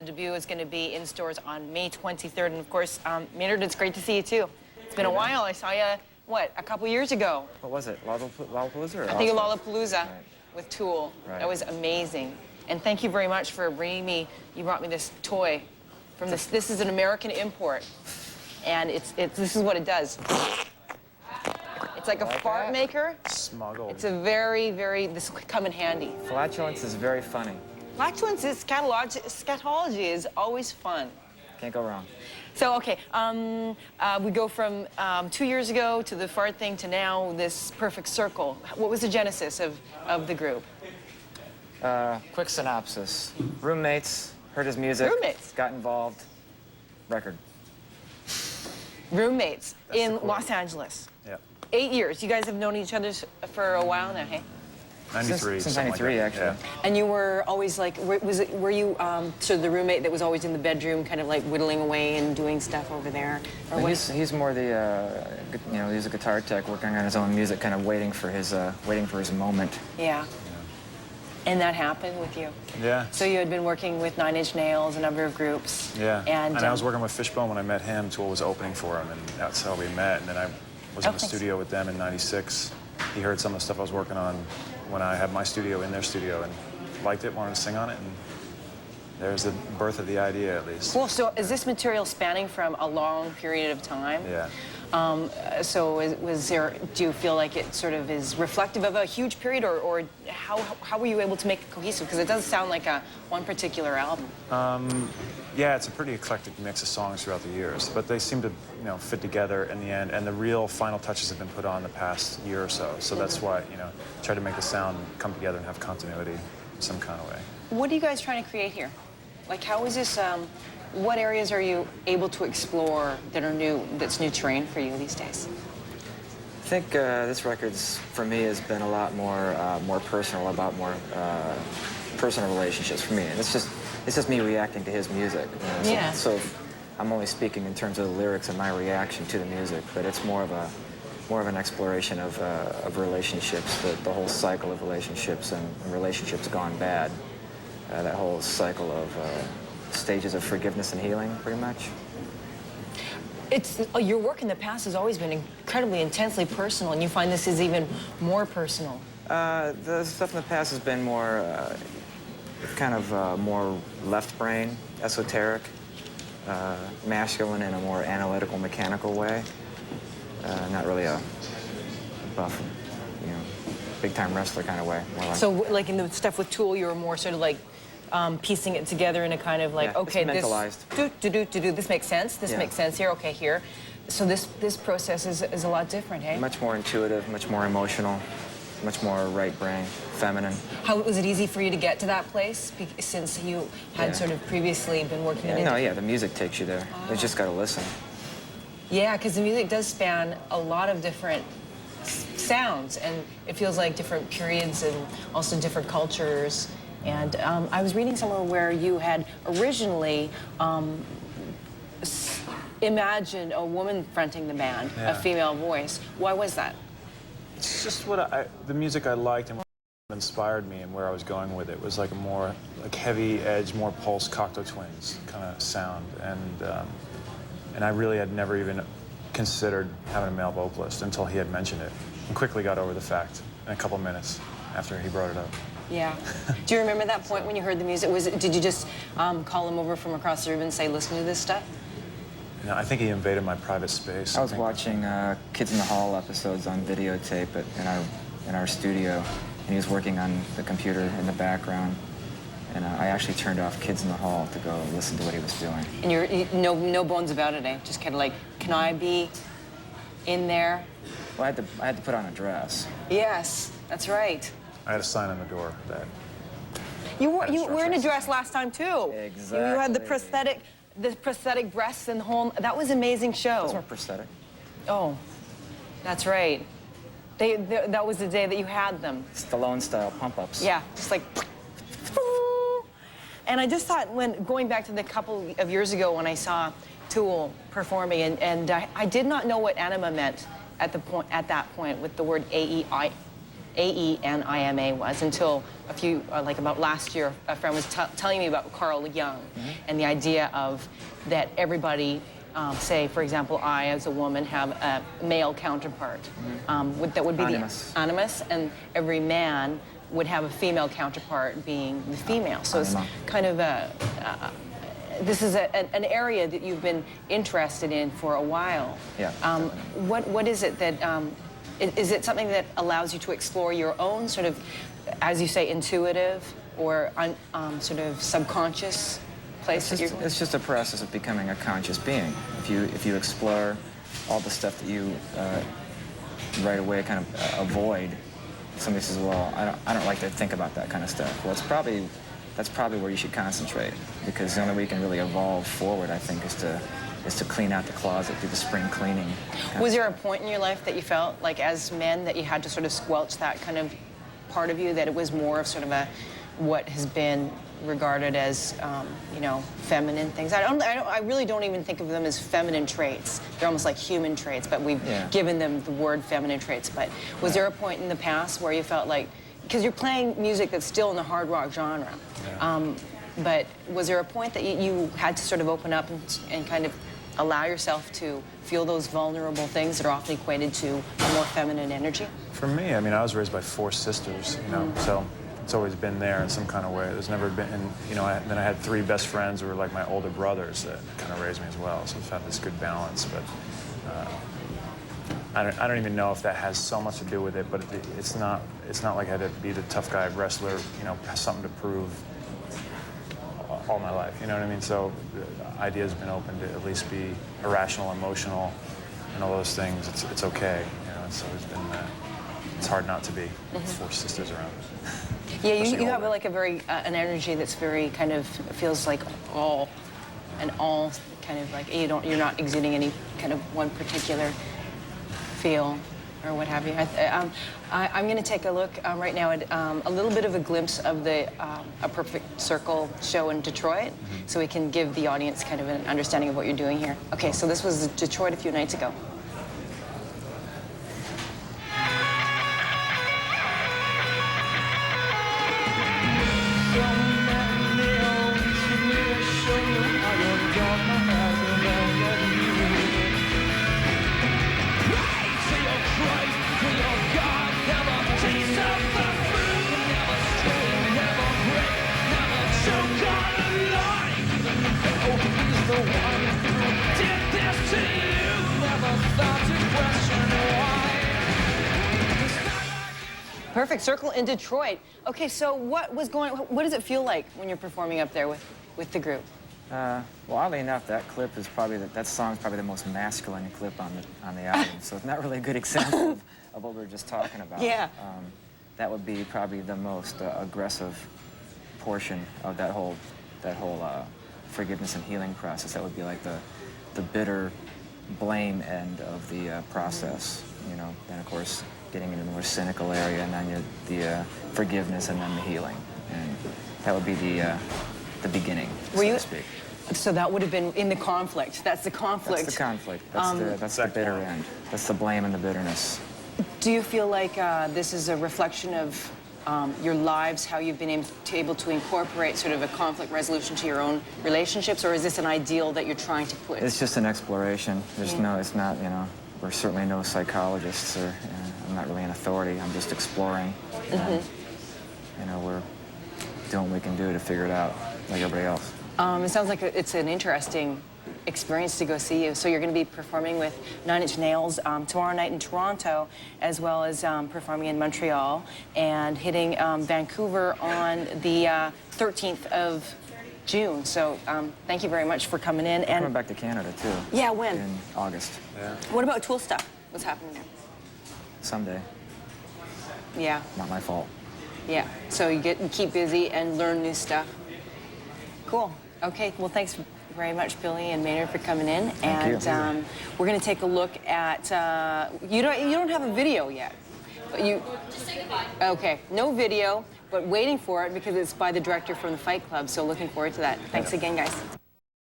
The debut is going to be in stores on May 23rd. And of course, Maynard, it's great to see you too. It's been a while. I saw you, what, a couple years ago? What was it? Lollapalooza? I think Lollapalooza right. with Tool. Right. That was amazing. And thank you very much for bringing me, you brought me this toy from this is an American import. And this is what it does. It's like a fart maker. Smuggled. It's a this will come in handy. Flatulence is very funny. Flatulence is scatology is always fun. Can't go wrong. So, okay, we go from 2 years ago to the fart thing to now this perfect circle. What was the genesis of the group? Quick synopsis. Roommates, heard his music. Roommates? Got involved. Record. Roommates in Los Angeles. Yeah. 8 years. You guys have known each other for a while now, hey? 93. Since 93, like actually. Yeah. And you were always like, were you sort of the roommate that was always in the bedroom, kind of like whittling away and doing stuff over there? Or He's more the, you know, he's a guitar tech working on his own music, kind of waiting for his moment. Yeah. And that happened with you? Yeah. So you had been working with 9 Inch Nails, a number of groups. Yeah. And I was working with Fishbone when I met him. Tool was opening for him, and that's how we met. And then I was in the studio with them in '96. He heard some of the stuff I was working on when I had my studio in their studio and liked it, wanted to sing on it, and there's the birth of the idea, at least. Well, so is this material spanning from a long period of time? Yeah. Do you feel like it sort of is reflective of a huge period, or how were you able to make it cohesive? Because it doesn't sound like one particular album. Yeah, it's a pretty eclectic mix of songs throughout the years, but they seem to, you know, fit together in the end, and the real final touches have been put on the past year or so. So that's why, you know, try to make the sound come together and have continuity in some kind of way. What are you guys trying to create here? Like, how is this? What areas are you able to explore that are new? That's new terrain for you these days? I think this record's, for me, has been a lot more personal, about more personal relationships for me. And it's just me reacting to his music. You know? Yeah. So I'm only speaking in terms of the lyrics and my reaction to the music, but it's more of an exploration of relationships, the whole cycle of relationships and relationships gone bad. That whole cycle of stages of forgiveness and healing, pretty much. Your work in the past has always been incredibly intensely personal, and you find this is even more personal. The stuff in the past has been more, kind of more left brain, esoteric, masculine in a more analytical, mechanical way. Not really a buff, you know, big-time wrestler kind of way. More like, So, like in the stuff with Tool, you were more sort of like piecing it together in a kind of like, yeah, okay, it's mentalized. this makes sense. This makes sense here. Okay, here. So this process is a lot different, hey? Much more intuitive, much more emotional, much more right brain, feminine. How was it easy for you to get to that place since you had sort of previously been working in it? No, yeah, the music takes you there. You just got to listen. Yeah, because the music does span a lot of different sounds, and it feels like different periods and also different cultures. And I was reading somewhere where you had originally imagined a woman fronting the band, a female voice. Why was that? It's just the music I liked and what inspired me and where I was going with it was like a more like heavy edge, more Pulse Cocteau Twins kind of sound, and I really had never even considered having a male vocalist until he had mentioned it, and quickly got over the fact in a couple of minutes after he brought it up. Yeah. Do you remember that point when you heard the music? Did you just call him over from across the room and say, listen to this stuff? No, I think he invaded my private space. I was watching Kids in the Hall episodes on videotape in our studio, and he was working on the computer in the background. And I actually turned off Kids in the Hall to go listen to what he was doing. And no bones about it, eh? Just kind of like, can I be in there? Well, I had to put on a dress. Yes, that's right. I had a sign on the door that... You were in a dress last time, too. Exactly. You had the prosthetic breasts and the whole... That was an amazing show. Those weren't prosthetic. Oh, that's right. That was the day that you had them. Stallone-style pump-ups. Yeah, just like... And I just thought, going back to the couple of years ago when I saw Tool performing, and I did not know what anima meant at that point with the word A-E-N-I-M-A was until a few, like about last year, a friend was telling me about Carl Jung and the idea of that everybody, say, for example, I, as a woman, have a male counterpart. That would be Animus. the animus, and every man would have a female counterpart being the female. So it's kind of this is an area that you've been interested in for a while. Yeah. What is it that, is it something that allows you to explore your own sort of, as you say, intuitive or sort of subconscious place that you're going? It's just a process of becoming a conscious being. If you explore all the stuff that you right away kind of avoid, somebody says, well, I don't like to think about that kind of stuff. Well, that's probably where you should concentrate, because the only way you can really evolve forward, I think, is to clean out the closet, do the spring cleaning. Was there a point in your life that you felt like, as men, that you had to sort of squelch that kind of part of you, that it was more of sort of what has been regarded as, you know, feminine things? I really don't even think of them as feminine traits. They're almost like human traits, but we've given them the word feminine traits. But was there a point in the past where you felt like, because you're playing music that's still in the hard rock genre, but was there a point that you had to sort of open up and kind of allow yourself to feel those vulnerable things that are often equated to a more feminine energy? For me, I mean, I was raised by 4 sisters, you know, so it's always been there in some kind of way. There's never been, and, you know, then I had 3 best friends who were like my older brothers that kind of raised me as well, so I've had this good balance, but I don't even know if that has so much to do with it, but it's not like I had to be the tough guy wrestler, you know, something to prove all my life, you know what I mean? So the idea has been open to at least be irrational, emotional, and all those things. It's okay, you know, it's always been, it's hard not to be with 4 sisters around. Yeah, you have like a very, an energy that's very kind of, feels like all kind of like, you're not exuding any kind of one particular feel or what have you. I'm going to take a look right now at a little bit of a glimpse of the A Perfect Circle show in Detroit, so we can give the audience kind of an understanding of what you're doing here. Okay, so this was Detroit a few nights ago. Perfect Circle in Detroit. Okay, so what does it feel like when you're performing up there with the group? Well, oddly enough, that clip is probably, that song's probably the most masculine clip on the album, so it's not really a good example of what we were just talking about. Yeah. That would be probably the most aggressive portion of that whole forgiveness and healing process. That would be like the bitter blame end of the process, you know. Then, of course, getting into the more cynical area, and then the forgiveness, and then the healing. And that would be the beginning, so to speak. So that would have been in the conflict. That's the conflict. That's the conflict. That's the bitter end. That's the blame and the bitterness. Do you feel like this is a reflection of your lives, how you've been able to incorporate sort of a conflict resolution to your own relationships, or is this an ideal that you're trying to put? It's just an exploration. There's it's not, you know, we're certainly no psychologists, or I'm not really an authority. I'm just exploring. You know, we're doing what we can do to figure it out, like everybody else. It sounds like it's an interesting experience to go see you. So you're going to be performing with 9 Inch Nails tomorrow night in Toronto, as well as performing in Montreal, and hitting Vancouver on the 13th of June. So thank you very much for coming in. We're coming back to Canada, too. Yeah, when? In August. Yeah. What about Tool Stuff? What's happening there? Someday. Yeah. Not my fault. Yeah. So you keep busy and learn new stuff. Cool. Okay. Well, thanks very much, Billy and Maynard, for coming in. Thank you. We're going to take a look at. You don't have a video yet, but you. Just say goodbye. Okay. No video, but waiting for it because it's by the director from the Fight Club. So looking forward to that. Thanks again, guys.